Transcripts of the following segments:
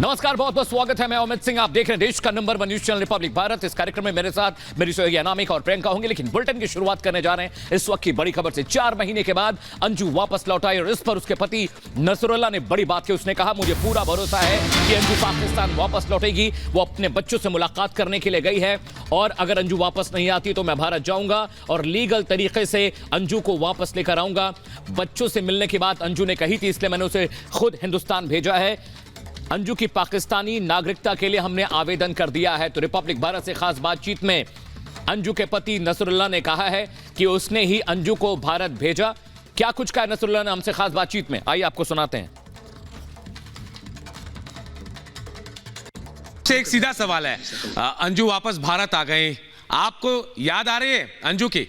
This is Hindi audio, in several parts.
नमस्कार, बहुत बहुत स्वागत है। मैं अमित सिंह, आप देख रहे हैं देश का number 1 news channel Republic Bharat. इस कार्यक्रम में मेरे साथ मेरी सहयोगी अनामिका और प्रियंका होंगे, लेकिन बुलेटिन की शुरुआत करने जा रहे हैं इस वक्त की बड़ी खबर से। 4 महीने के बाद अंजू वापस लौट आई और इस पर उसके पति नसरुल्लाह ने बड़ी बात की। उसने कहा, मुझे पूरा भरोसा है कि अंजू पाकिस्तान वापस लौटेगी। वो अपने बच्चों से मुलाकात करने के लिए गई है और अगर अंजू वापस नहीं आती तो मैं भारत जाऊंगा और लीगल तरीके से अंजू को वापस लेकर आऊंगा। बच्चों से मिलने की बात अंजू ने कही थी, इसलिए मैंने उसे खुद हिंदुस्तान भेजा है। अंजू की पाकिस्तानी नागरिकता के लिए हमने आवेदन कर दिया है। तो रिपब्लिक भारत से खास बातचीत में अंजू के पति नसरुल्लाह ने कहा है कि उसने ही अंजू को भारत भेजा। क्या कुछ कहा नसरुल्लाह ने हमसे खास बातचीत में, आइए आपको सुनाते हैं। एक सीधा सवाल है, अंजू वापस भारत आ गए, आपको याद आ रही है अंजू की?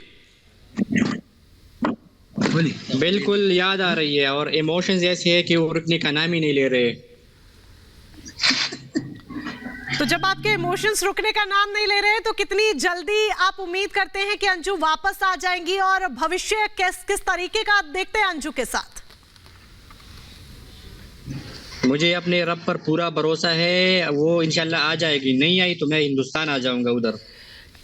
बिल्कुल याद आ रही है और इमोशंस ऐसे है कि वो रुकने का नाम ही नहीं ले रहे। तो जब आपके इमोशंस रुकने का नाम नहीं ले रहे तो कितनी जल्दी आप उम्मीद करते हैं कि अंजू वापस आ जाएंगी और भविष्य किस तरीके का आप देखते हैं अंजू के साथ? मुझे अपने रब पर पूरा भरोसा है, वो इंशाल्लाह आ जाएगी। नहीं आई तो मैं हिंदुस्तान आ जाऊंगा उधर।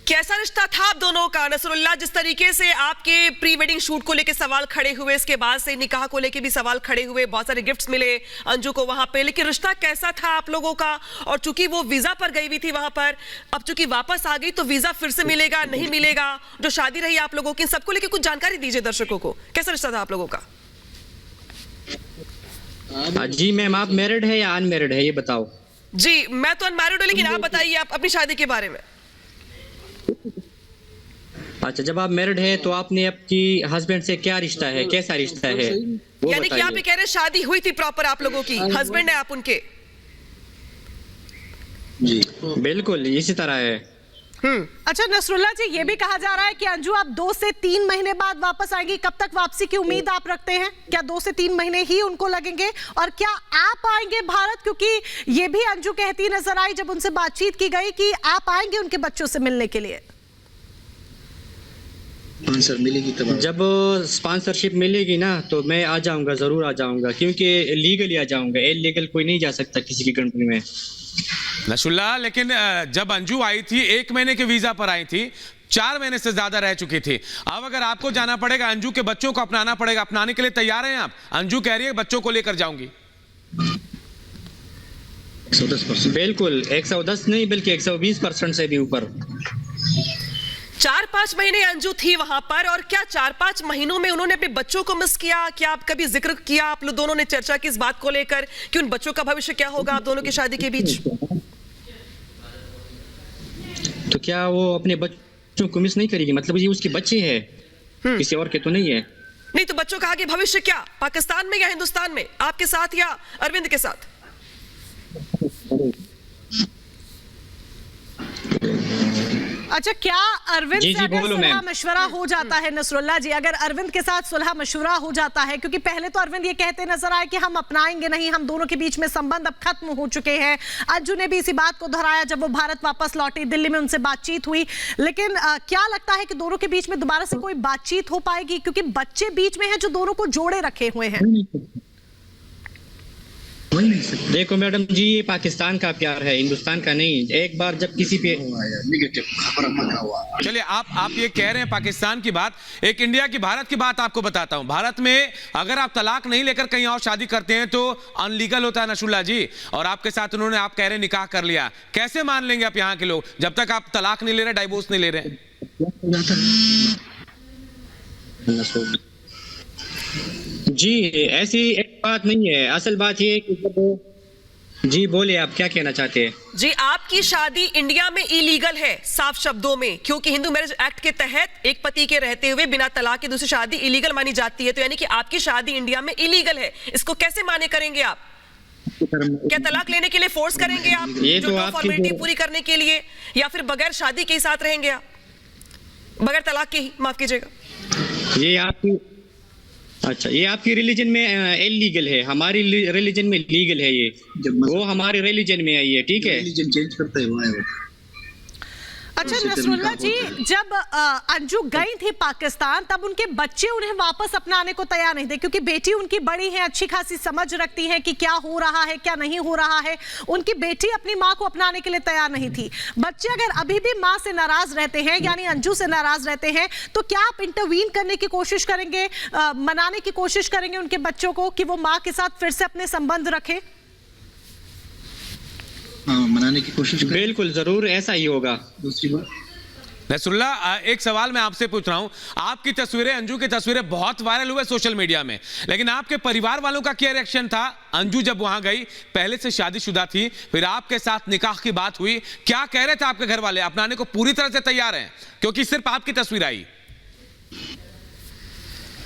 कैसा रिश्ता था आप दोनों का नसरुल्लाह? जिस तरीके से आपके प्री वेडिंग शूट को लेकर सवाल खड़े हुए, इसके बाद से निकाह को लेकर भी सवाल खड़े हुए, बहुत सारे गिफ्ट्स मिले अंजू को वहां पे, लेकिन रिश्ता कैसा था आप लोगों का? और चूंकि वो वीजा पर गई हुई थी वहां पर, अब चूंकि वापस आ गई तो वीजा फिर से मिलेगा नहीं मिलेगा? जो शादी रही आप लोगों की, सबको लेकर कुछ जानकारी दीजिए दर्शकों को। कैसा रिश्ता था आप लोगों का? जी मैम, आप मैरिड है या अनमैरिड है ये बताओ। जी मैं तो अनमैरिड हूं, लेकिन आप बताइए आप अपनी शादी के बारे में। अच्छा, जब आप मैरिड है तो आपने आपकी हस्बैंड से क्या रिश्ता है, कैसा रिश्ता है? यानी कि आप ये कह रहे हैं शादी हुई थी प्रॉपर आप लोगों की, हस्बैंड है आप उनके? जी बिल्कुल इसी तरह है। अच्छा नसरुल्लाह जी, ये भी कहा जा रहा है कि अंजू आप 2 से 3 महीने बाद वापस आएंगी। कब तक वापसी की उम्मीद आप रखते हैं? क्या 2 से 3 महीने ही उनको लगेंगे? और क्या आप आएंगे भारत? क्योंकि ये भी अंजू कहती नजर आई जब उनसे बातचीत की गई कि आप आएंगे उनके बच्चों से मिलने के लिए। स्पॉन्सर मिलेगी तब, जब स्पॉन्सरशिप मिलेगी ना तो मैं आ जाऊंगा, जरूर आ जाऊंगा, क्योंकि लीगली आ जाऊंगा। इलीगल कोई नहीं जा सकता किसी की कंट्री में। नसरुल्लाह, लेकिन जब अंजू आई थी 1 महीने के वीजा पर आई थी, 4 महीने से ज्यादा रह चुकी थी। अब अगर आपको जाना पड़ेगा, अंजू के बच्चों को अपनाना पड़ेगा, अपनाने के लिए तैयार हैं आप? अंजू कह रही है बच्चों को लेकर जाऊंगी। 110%। बिल्कुल 110 नहीं बल्कि 120% से भी ऊपर। 4-5 महीने अंजू थी वहां पर, और क्या 4-5 महीनों में उन्होंने अपने बच्चों को मिस किया? क्या आप कभी जिक्र किया, आप लोग दोनों ने चर्चा की इस बात को लेकर कि उन बच्चों का भविष्य क्या होगा आप दोनों की शादी के बीच? तो क्या वो अपने बच्चों को मिस नहीं करेगी? मतलब ये उसके बच्चे हैं, किसी और के तो नहीं है। नहीं तो बच्चों का आगे भविष्य क्या, पाकिस्तान में या हिंदुस्तान में, आपके साथ या अरविंद के साथ? अच्छा, क्या अरविंद से अगर सुलह मशवरा हो जाता है नसरुल्लाह जी, अगर अरविंद के साथ सुलह मशवरा हो जाता है, क्योंकि पहले तो अरविंद ये कहते नजर आए कि हम अपनाएंगे नहीं, हम दोनों के बीच में संबंध अब खत्म हो चुके हैं। अंजू ने भी इसी बात को दोहराया जब वो भारत वापस लौटी, दिल्ली में उनसे बातचीत हुई। लेकिन क्या लगता है कि दोनों के बीच में दोबारा से कोई बातचीत हो पाएगी? क्योंकि बच्चे बीच में हैं जो दोनों को जोड़े रखे हुए हैं। देखो मैडम जी, ये पाकिस्तान का प्यार है, हिंदुस्तान का नहीं। एक बार जब किसी पे चलिए, आप ये कह रहे हैं पाकिस्तान की बात, एक इंडिया की, भारत की बात आपको बताता हूं। भारत में अगर आप तलाक नहीं लेकर कहीं और शादी करते हैं तो अनलीगल होता है नसरुल्लाह जी। और आपके साथ उन्होंने, आप कह रहे हैं, निकाह कर लिया। कैसे मान लेंगे आप यहाँ के लोग जब तक आप तलाक नहीं ले रहे, डाइवोर्स नहीं ले रहे? जी ऐसी एक बात नहीं है। असल बात ये है कि जब, जी बोले आप क्या कहना चाहते हैं? जी आपकी शादी इंडिया में इलीगल है साफ शब्दों में, क्योंकि हिंदू मैरिज एक्ट के तहत एक पति के रहते हुए बिना तलाक की दूसरी शादी इलीगल मानी जाती है। तो यानी कि आपकी शादी इंडिया में इलीगल है, इसको कैसे माने करेंगे आप? क्या तलाक लेने के लिए फोर्स करेंगे आप, ये जो तो फॉर्मेलिटी पूरी करने के लिए, या फिर बगैर शादी के ही साथ रहेंगे आप, बगैर तलाक के ही? माफ कीजिएगा, ये आपकी, अच्छा ये आपकी रिलीजन में इलीगल है, हमारी रिलीजन में लीगल है। ये वो हमारे रिलीजन में है ये, ठीक है? रिलीजन चेंज करता है वो। अच्छा नसरुल्ला जी, जब अंजू गई थी पाकिस्तान तब उनके बच्चे उन्हें वापस अपनाने को तैयार नहीं थे, क्योंकि बेटी उनकी बड़ी है, अच्छी खासी समझ रखती है कि क्या हो रहा है क्या नहीं हो रहा है। उनकी बेटी अपनी माँ को अपनाने के लिए तैयार नहीं थी। बच्चे अगर अभी भी माँ से नाराज रहते हैं, यानी अंजू से नाराज रहते हैं, तो क्या आप इंटरवीन करने की कोशिश करेंगे, मनाने की कोशिश करेंगे उनके बच्चों को कि वो माँ के साथ फिर से अपने संबंध रखें? मनाने की कोशिश करें। बिल्कुल जरूर ऐसा ही होगा। दूसरी बात नसरुल्ला, एक सवाल मैं आपसे पूछ रहा हूं। आपकी तस्वीरें, अंजू की तस्वीरें बहुत वायरल हुए सोशल मीडिया में, लेकिन आपके परिवार वालों का क्या रिएक्शन था? अंजू जब वहां गई, पहले से शादीशुदा थी, फिर आपके साथ निकाह की बात हुई, क्या कह रहे थे आपके घर वाले? अपनाने को पूरी तरह से तैयार हैं क्योंकि सिर्फ आपकी तस्वीर आई?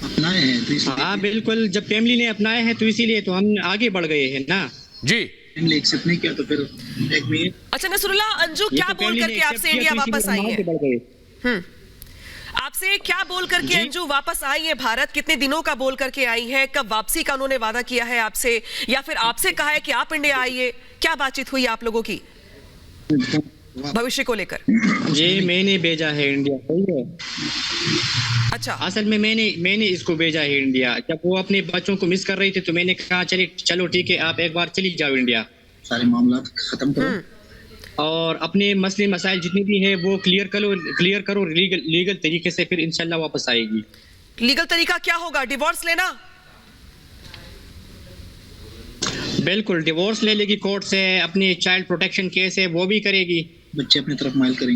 अपनाए हैं तो इसलिए हाँ बिल्कुल, जब फैमिली ने अपनाए हैं तो इसीलिए तो हम आगे बढ़ गए हैं ना जी। फैमिली एक्सेप्ट नहीं किया तो फिर एक मिनट। अच्छा नसरुल्ला, अंजू क्या बोल करके आपसे इंडिया वापस आई है? आपसे क्या बोल करके अंजू वापस आई है भारत? कितने दिनों का बोल करके आई है? कब वापसी का उन्होंने वादा किया है आपसे, या फिर आपसे कहा है कि आप इंडिया आइए? क्या बातचीत हुई आप लोगों की भविष्य को लेकर? ये मैंने भेजा है इंडिया, सही है। अच्छा, असल में मैंने इसको भेजा है इंडिया। जब वो अपने बच्चों को मिस कर रही थी तो मैंने कहा चलो ठीक है, आप एक बार चली जाओ इंडिया, सारे मामला खत्म करो और अपने मसले मसाइल जितने भी हैं वो क्लियर करो लीगल तरीके से, फिर इंशाल्लाह वापस आएगी। लीगल तरीका क्या होगा? डिवोर्स लेना? बिल्कुल, डिवोर्स ले लेगी कोर्ट से, अपनी चाइल्ड प्रोटेक्शन केस है वो भी करेगी, बच्चे अपनी तरफ माइल करेंगे।